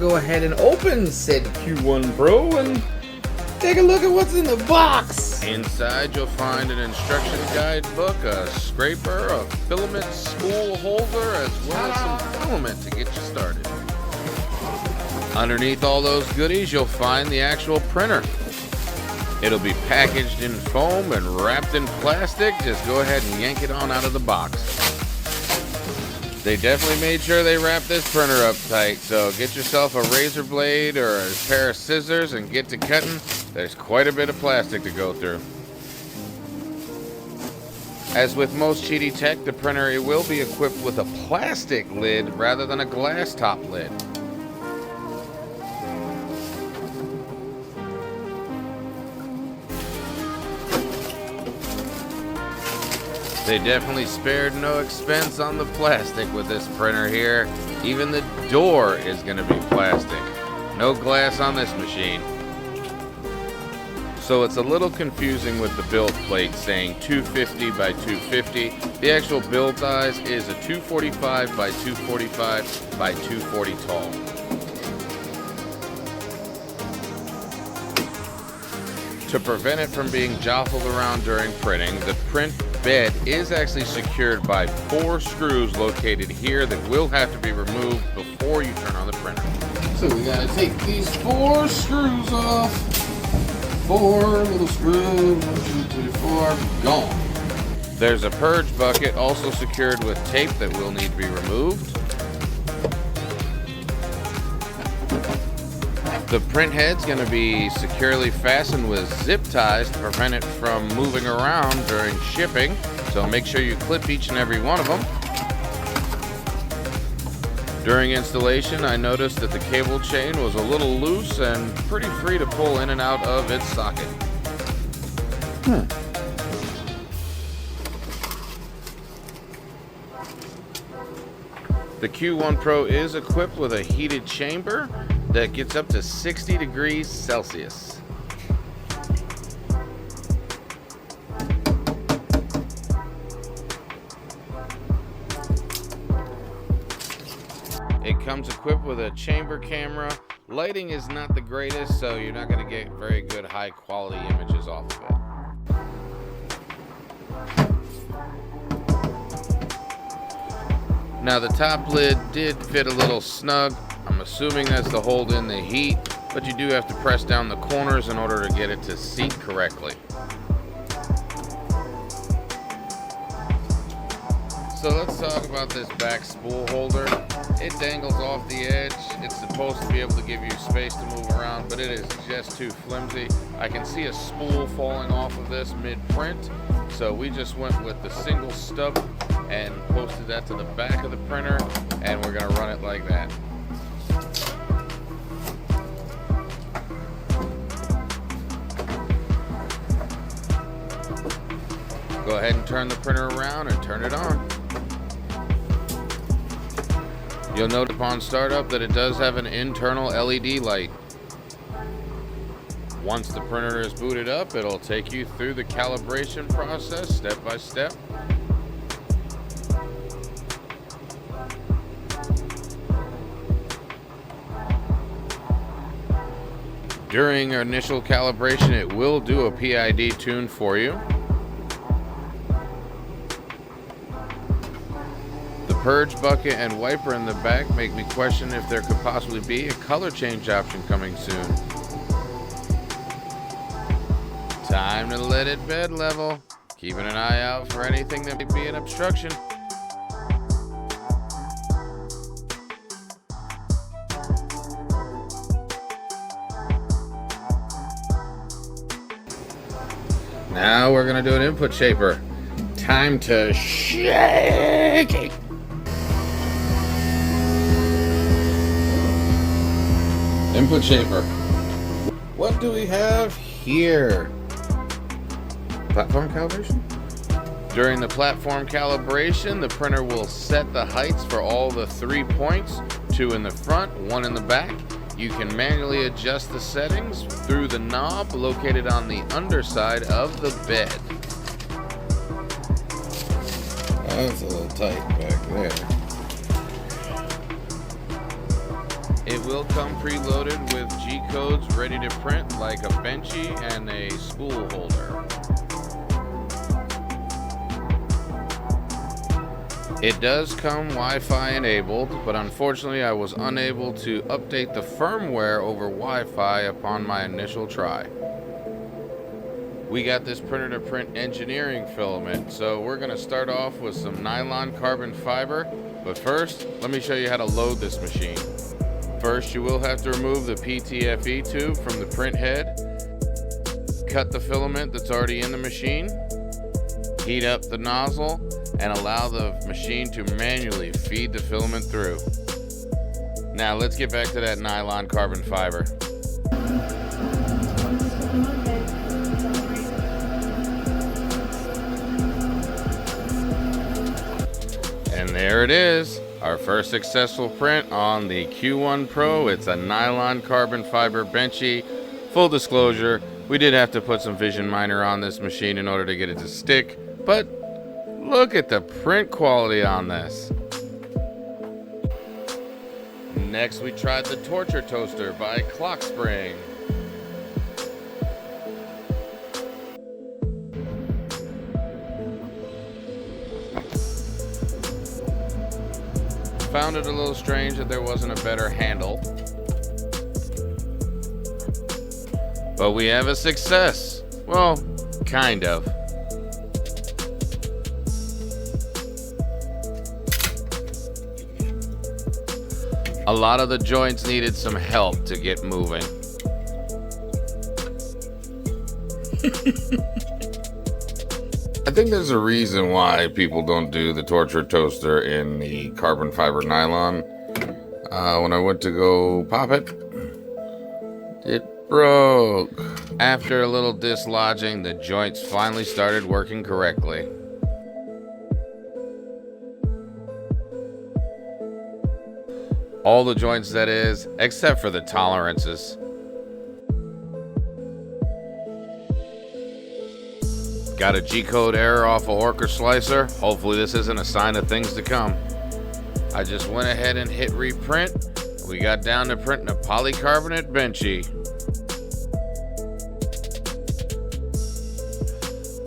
go ahead and open said Q1 Pro and take a look at what's in the box. Inside you'll find an instruction guidebook, a scraper, a filament spool holder, as well as some filament to get you started. Underneath all those goodies you'll find the actual printer. It'll be packaged in foam and wrapped in plastic. Just go ahead and yank it on out of the box. They definitely made sure they wrapped this printer up tight, so get yourself a razor blade or a pair of scissors and get to cutting. There's quite a bit of plastic to go through. As with most Qidi tech, the printer it will be equipped with a plastic lid rather than a glass top lid. They definitely spared no expense on the plastic with this printer here. Even the door is going to be plastic. No glass on this machine. So it's a little confusing with the build plate saying 250 by 250. The actual build size is a 245 by 245 by 240 tall. To prevent it from being jostled around during printing, the print bed is actually secured by 4 screws located here that will have to be removed before you turn on the printer. So we gotta take these 4 screws off. 4 little screws, 1, 2, 3, 4, gone. There's a purge bucket also secured with tape that will need to be removed. The print head's going to be securely fastened with zip ties to prevent it from moving around during shipping, so make sure you clip each and every one of them. During installation, I noticed that the cable chain was a little loose and pretty free to pull in and out of its socket. The Q1 Pro is equipped with a heated chamber that gets up to 60 degrees Celsius. It comes equipped with a chamber camera. Lighting is not the greatest, so you're not going to get very good high quality images off of it. Now the top lid did fit a little snug. I'm assuming that's to hold in the heat, but you do have to press down the corners in order to get it to seat correctly. So let's talk about this back spool holder. It dangles off the edge. It's supposed to be able to give you space to move around, but it is just too flimsy. I can see a spool falling off of this mid-print, so we just went with the single stub and posted that to the back of the printer, and we're gonna run it like that. Go ahead and turn the printer around and turn it on. You'll note upon startup that it does have an internal LED light. Once the printer is booted up, it'll take you through the calibration process step by step. During our initial calibration, it will do a PID tune for you. The purge bucket and wiper in the back make me question if there could possibly be a color change option coming soon. Time to let it bed level. Keeping an eye out for anything that may be an obstruction. Now we're gonna do an input shaper. Time to shake it. Input shaper. What do we have here? Platform calibration? During the platform calibration, the printer will set the heights for all the 3 points, 2 in the front, 1 in the back. You can manually adjust the settings through the knob located on the underside of the bed. That's a little tight back there. It will come preloaded with G-codes ready to print like a benchy and a spool holder. It does come Wi-Fi enabled, but unfortunately I was unable to update the firmware over Wi-Fi upon my initial try. We got this printer to print engineering filament, so we're going to start off with some nylon carbon fiber, but first let me show you how to load this machine. First, you will have to remove the PTFE tube from the print head, cut the filament that's already in the machine, heat up the nozzle, and allow the machine to manually feed the filament through. Now let's get back to that nylon carbon fiber. And there it is, our first successful print on the Q1 Pro. It's a nylon carbon fiber benchy. Full disclosure, we did have to put some vision miner on this machine in order to get it to stick, but look at the print quality on this. Next, we tried the Torture Toaster by Clock Spring. Found it a little strange that there wasn't a better handle. But we have a success. Well, kind of. A lot of the joints needed some help to get moving. I think there's a reason why people don't do the Torture Toaster in the carbon fiber nylon. When I went to go pop it, it broke. After a little dislodging, the joints finally started working correctly. All the joints, that is, except for the tolerances. Got a G-code error off of Orca Slicer. Hopefully this isn't a sign of things to come. I just went ahead and hit reprint. We got down to printing a polycarbonate benchy.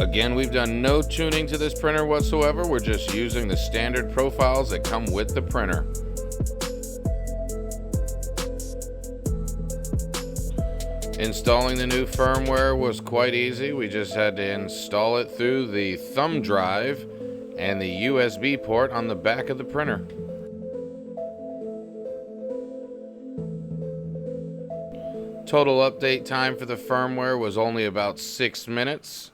Again, we've done no tuning to this printer whatsoever. We're just using the standard profiles that come with the printer. Installing the new firmware was quite easy. We just had to install it through the thumb drive and the USB port on the back of the printer. Total update time for the firmware was only about 6 minutes.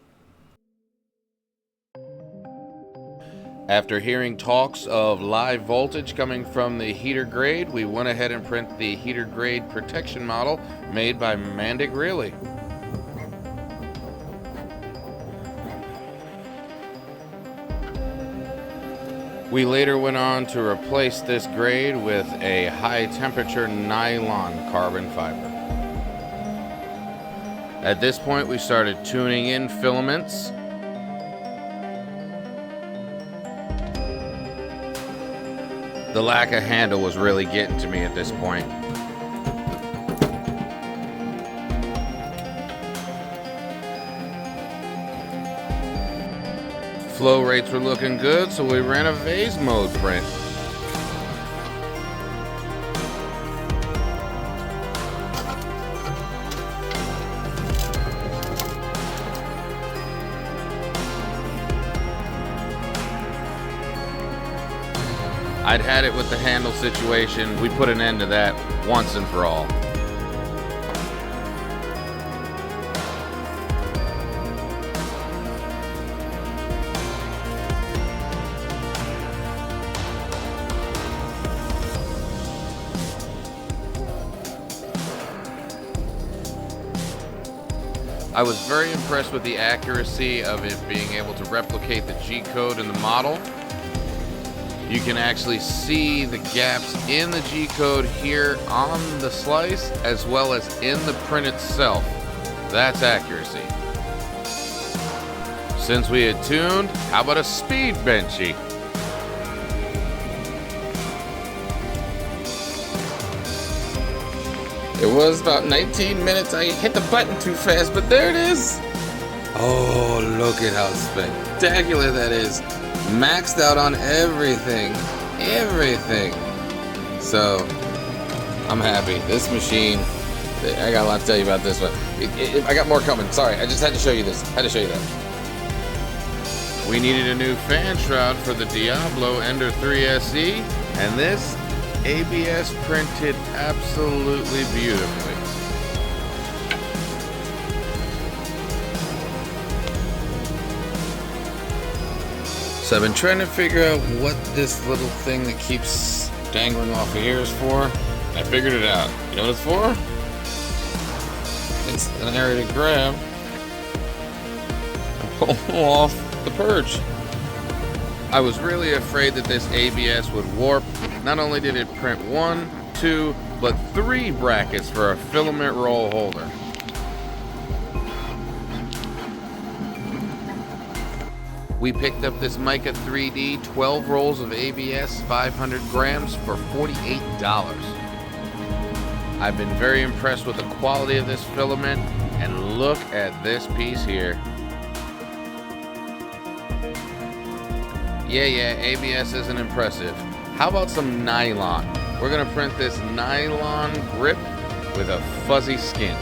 After hearing talks of live voltage coming from the heater grade, we went ahead and print the heater grade protection model made by Mandic Really. We later went on to replace this grade with a high temperature nylon carbon fiber. At this point, we started tuning in filaments. The lack of handle was really getting to me at this point. Flow rates were looking good, so we ran a vase mode print. I'd had it with the handle situation. We put an end to that once and for all. I was very impressed with the accuracy of it being able to replicate the G-code in the model. You can actually see the gaps in the G-code here on the slice as well as in the print itself. That's accuracy. Since we had tuned, how about a speed benchy? It was about 19 minutes. I hit the button too fast, but there it is. Oh, look at how spectacular that is. Maxed out on everything. Everything. So, I'm happy. This machine, I got a lot to tell you about this one. I got more coming. Sorry, I just had to show you this. Had to show you that. We needed a new fan shroud for the Diablo Ender 3 SE, and this ABS printed absolutely beautifully. So I've been trying to figure out what this little thing that keeps dangling off of here is for. I figured it out. You know what it's for? It's an area to grab and pull off the purge. I was really afraid that this ABS would warp. Not only did it print 1, 2, but 3 brackets for a filament roll holder. We picked up this Mica 3D 12 rolls of ABS 500 grams for $48. I've been very impressed with the quality of this filament, and look at this piece here. Yeah, ABS isn't impressive. How about some nylon? We're gonna print this nylon grip with a fuzzy skin.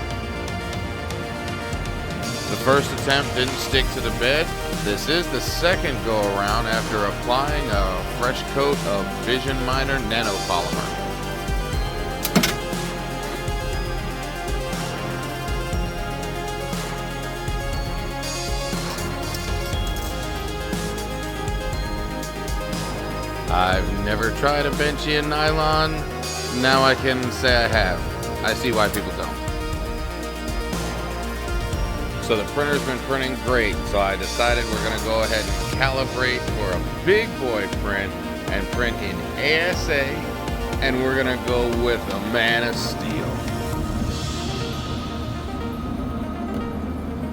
The first attempt didn't stick to the bed. This is the second go around after applying a fresh coat of Vision Miner nanopolymer. I've never tried a benchy in nylon. Now I can say I have. I see why people don't. So the printer's been printing great, so I decided we're gonna go ahead and calibrate for a big boy print and print in ASA, and we're gonna go with a Man of Steel.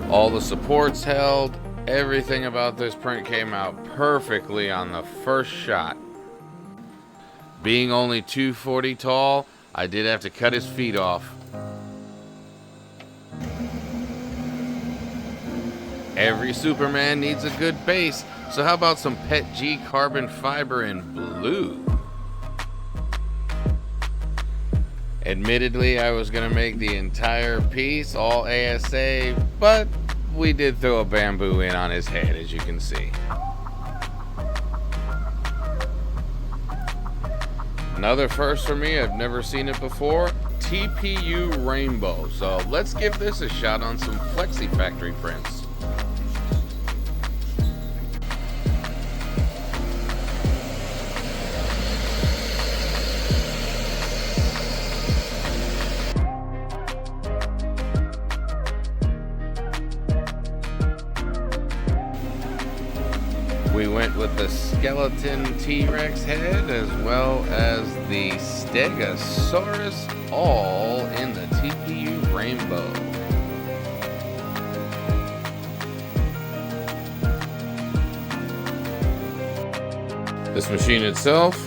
All the supports held, everything about this print came out perfectly on the first shot. Being only 240 tall, I did have to cut his feet off. Every Superman needs a good base, so how about some PET G carbon fiber in blue? Admittedly, I was gonna make the entire piece all ASA, but we did throw a bamboo in on his head, as you can see. Another first for me, I've never seen it before, TPU Rainbow. So let's give this a shot on some Flexi Factory prints. We went with the skeleton T-Rex head as well as the Stegosaurus, all in the TPU Rainbow. This machine itself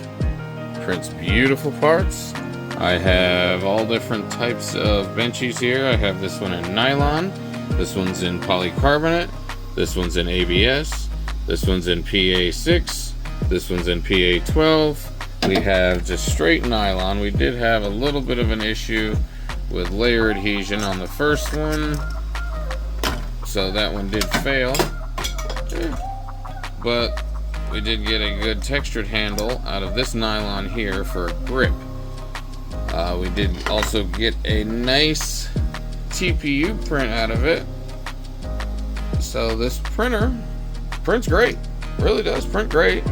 prints beautiful parts. I have all different types of benchies here. I have this one in nylon, this one's in polycarbonate, this one's in ABS, this one's in PA6, this one's in PA12. We have just straight nylon. We did have a little bit of an issue with layer adhesion on the first one, so that one did fail. But we did get a good textured handle out of this nylon here for a grip. We did also get a nice TPU print out of it. So this printer prints great, really does print great.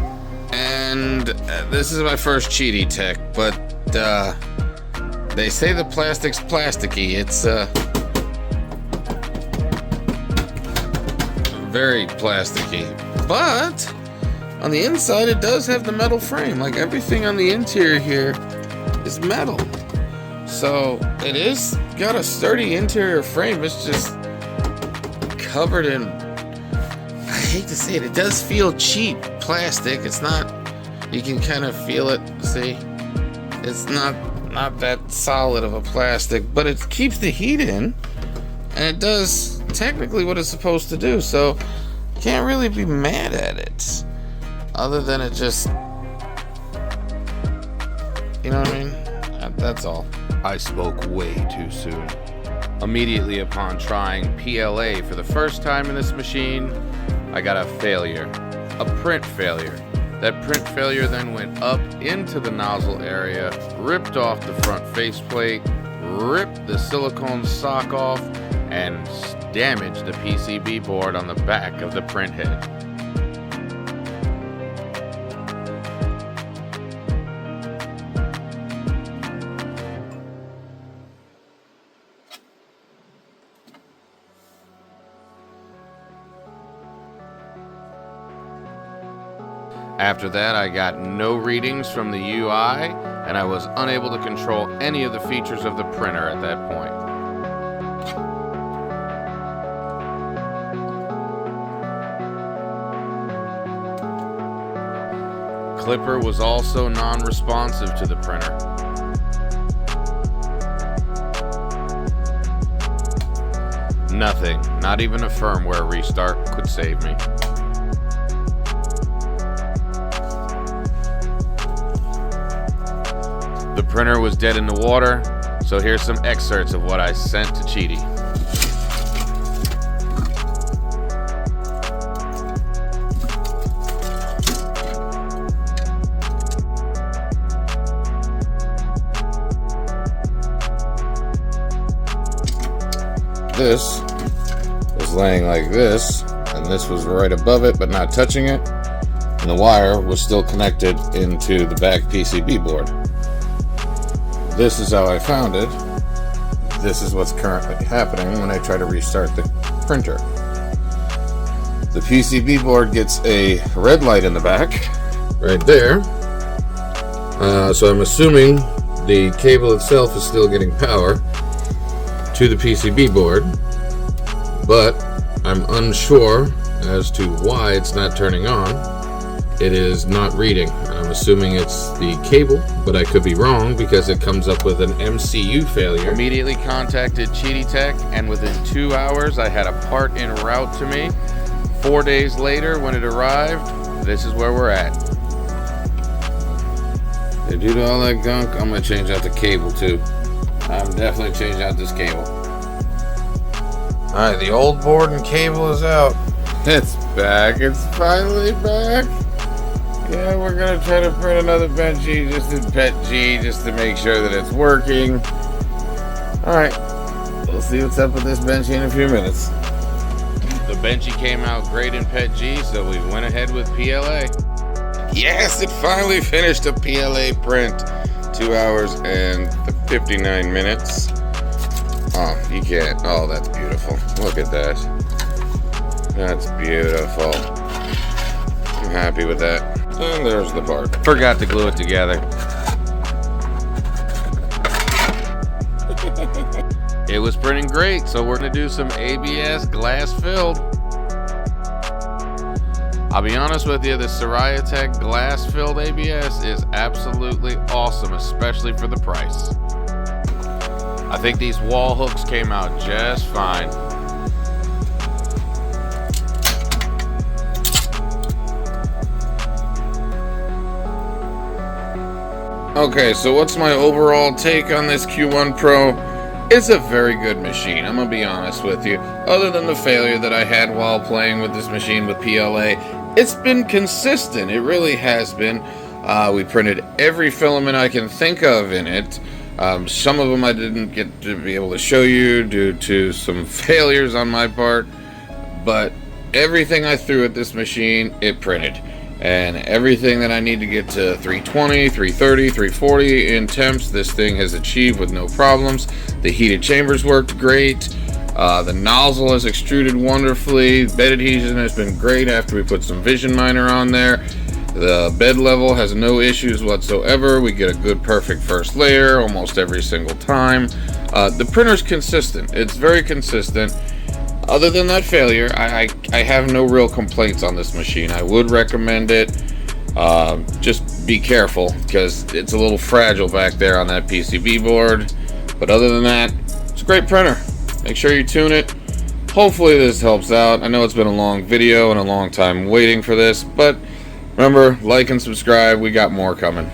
And this is my first Qidi tech, but they say the plastic's plasticky. It's very plasticky, but on the inside it does have the metal frame. Like everything on the interior here is metal, so it is got a sturdy interior frame. It's just covered in, I hate to say it, it does feel cheap plastic. It's not, you can kind of feel it, see? It's not not that solid of a plastic, but it keeps the heat in, and it does technically what it's supposed to do, so can't really be mad at it, other than it just, you know what I mean? That's all. I spoke way too soon. Immediately upon trying PLA for the first time in this machine, I got a failure, a print failure. That print failure then went up into the nozzle area, ripped off the front faceplate, ripped the silicone sock off, and damaged the PCB board on the back of the print head. After that, I got no readings from the UI, and I was unable to control any of the features of the printer at that point. Clipper was also non-responsive to the printer. Nothing, not even a firmware restart, could save me. The printer was dead in the water, so here's some excerpts of what I sent to Qidi. This was laying like this, and this was right above it but not touching it, and the wire was still connected into the back PCB board. This is how I found it. This is what's currently happening when I try to restart the printer. The PCB board gets a red light in the back, right there. So I'm assuming the cable itself is still getting power to the PCB board, but I'm unsure as to why it's not turning on. It is not reading. I'm assuming it's the cable, but I could be wrong because it comes up with an MCU failure. Immediately contacted Qidi Tech, and within 2 hours I had a part en route to me. 4 days later, when it arrived, this is where we're at. Due to all that gunk, I'm gonna change out the cable too. I'm definitely changing out this cable. Alright, the old board and cable is out. It's back. It's finally back. Yeah, we're gonna try to print another Benchy just in PETG just to make sure that it's working. Alright, we'll see what's up with this Benchy in a few minutes. The Benchy came out great in PETG, so we went ahead with PLA. Yes, it finally finished a PLA print. 2 hours and 59 minutes. Oh, you can't. Oh, that's beautiful. Look at that. That's beautiful. I'm happy with that. And there's the part. Forgot to glue it together. It was printing great, so we're gonna do some ABS glass filled. I'll be honest with you, the Soraya Tech glass filled ABS is absolutely awesome, especially for the price. I think these wall hooks came out just fine. Okay, so what's my overall take on this Q1 Pro? It's a very good machine, I'm gonna be honest with you. Other than the failure that I had while playing with this machine with PLA, it's been consistent, it really has been. We printed every filament I can think of in it. Some of them I didn't get to be able to show you due to some failures on my part, but everything I threw at this machine, it printed. And everything that I need to get to 320, 330, 340 in temps, this thing has achieved with no problems. The heated chambers worked great. The nozzle has extruded wonderfully. Bed adhesion has been great after we put some Vision Miner on there. The bed level has no issues whatsoever. We get a good perfect first layer almost every single time. The printer's consistent. It's very consistent. Other than that failure, I have no real complaints on this machine. I would recommend it. just be careful because it's a little fragile back there on that PCB board. But other than that, it's a great printer. Make sure you tune it. Hopefully this helps out. I know it's been a long video and a long time waiting for this, but remember, like and subscribe. We got more coming.